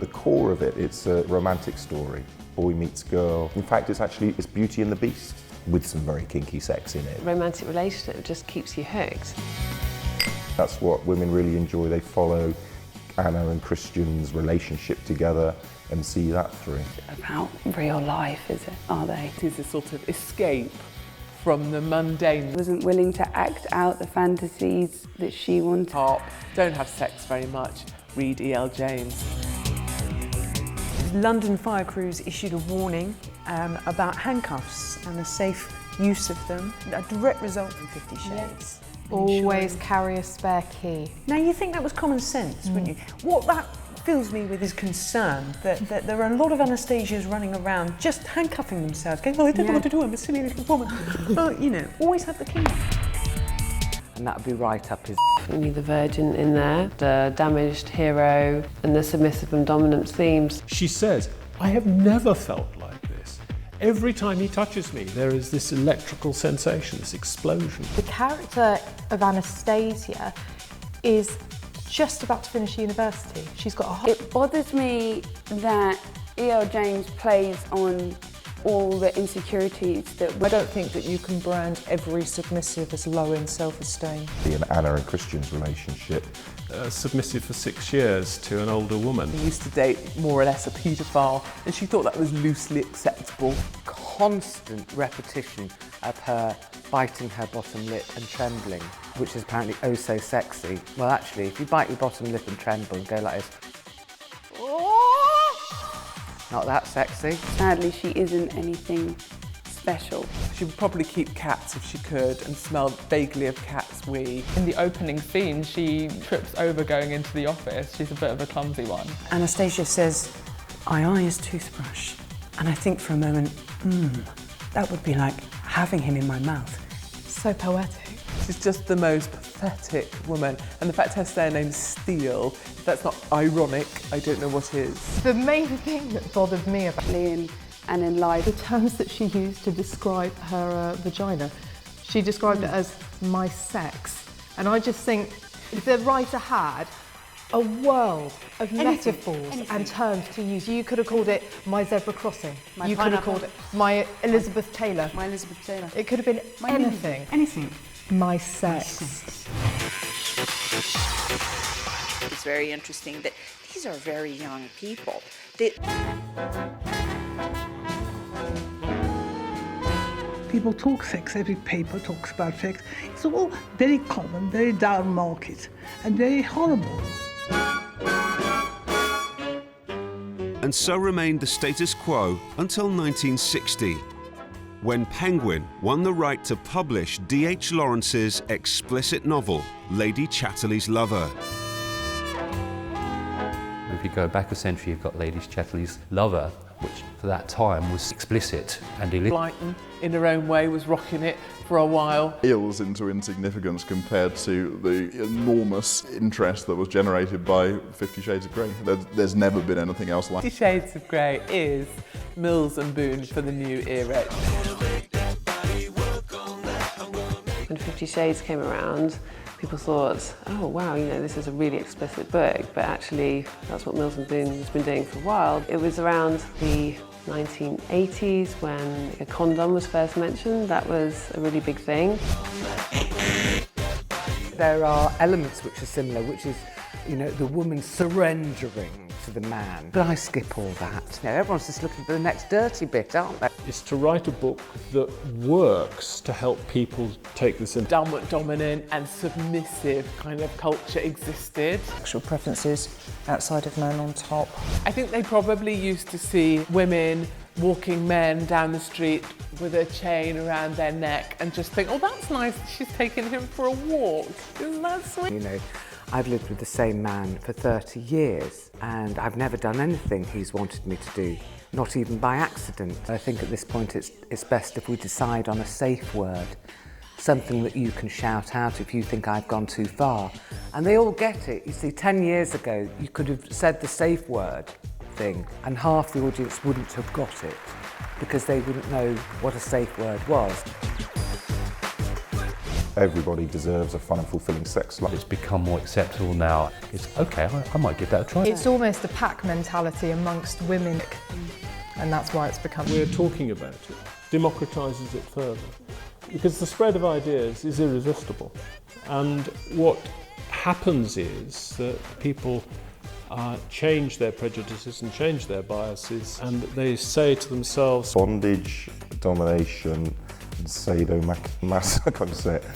the core of it, it's a romantic story. Boy meets girl. In fact, it's Beauty and the Beast with some very kinky sex in it. Romantic relationship just keeps you hooked. That's what women really enjoy. They follow Anna and Christian's relationship together and see that through. About real life, is it? Are they? It is a sort of escape from the mundane. Wasn't willing to act out the fantasies that she wanted. Don't have sex very much. Read E.L. James. London fire crews issued a warning about handcuffs and the safe use of them. A direct result from 50 Shades. Always carry a spare key. Now you think that was common sense, wouldn't you? What that fills me with is concern that there are a lot of Anastasias running around just handcuffing themselves, going, oh, I don't know what to do, I'm a silly little woman. But, you know, always have the key. And that would be right up his. We need the virgin in there, the damaged hero, and the submissive and dominant themes. She says, I have never felt like this. Every time he touches me, there is this electrical sensation, this explosion. The character of Anastasia is just about to finish university. She's got a whole... It bothers me that E.L. James plays on all the insecurities that... I don't think that you can brand every submissive as low in self-esteem. In Anna and Christian's relationship. Submissive for 6 years to an older woman. He used to date more or less a paedophile, and she thought that was loosely acceptable. Constant repetition of her biting her bottom lip and trembling, which is apparently oh so sexy. Well, actually, if you bite your bottom lip and tremble and go like this, not that sexy. Sadly, she isn't anything special. She would probably keep cats if she could and smell vaguely of cat's wee. In the opening scene, she trips over going into the office. She's a bit of a clumsy one. Anastasia says, I his toothbrush. And I think for a moment, that would be like having him in my mouth. So poetic. She's just the most pathetic woman. And the fact her surname's Steele, if that's not ironic, I don't know what is. The main thing that bothered me about And in life, the terms that she used to describe her vagina, she described it as my sex. And I just think the writer had a world of metaphors and terms to use. You could have called it my zebra crossing. You could have called it my Elizabeth Taylor. my Elizabeth Taylor. It could have been anything. Anything. My sex. It's very interesting that these are very young people. People talk sex, every paper talks about sex. It's all very common, very down market, and very horrible. And so remained the status quo until 1960, when Penguin won the right to publish D.H. Lawrence's explicit novel, Lady Chatterley's Lover. If you go back a century, you've got Lady Chatterley's Lover, which for that time was explicit and illicit. Blyton, in her own way, was rocking it for a while. Pales into insignificance compared to the enormous interest that was generated by 50 Shades of Grey. There's never been anything else like 50 Shades of Grey is Mills and Boon for the new era. When 50 Shades came around, people thought, oh wow, you know, this is a really explicit book, but actually that's what Mills and Boon has been doing for a while. It was around the 1980s when a condom was first mentioned. That was a really big thing. There are elements which are similar, which is, you know, the woman surrendering to the man. But I skip all that. You know, everyone's just looking for the next dirty bit, aren't they? Is to write a book that works to help people take this in. Dominant and submissive kind of culture existed. Sexual preferences outside of men on top. I think they probably used to see women walking men down the street with a chain around their neck and just think, oh, that's nice, she's taking him for a walk. Isn't that sweet? You know, I've lived with the same man for 30 years and I've never done anything he's wanted me to do, not even by accident. I think at this point it's best if we decide on a safe word, something that you can shout out if you think I've gone too far. And they all get it. You see, 10 years ago, you could have said the safe word thing and half the audience wouldn't have got it because they wouldn't know what a safe word was. Everybody deserves a fun and fulfilling sex life. It's become more acceptable now. It's okay, I might give that a try. It's almost a pack mentality amongst women, and that's why it's become... We're talking about it, democratises it further, because the spread of ideas is irresistible. And what happens is that people change their prejudices and change their biases, and they say to themselves, bondage, domination, sadomaso, I can't say it.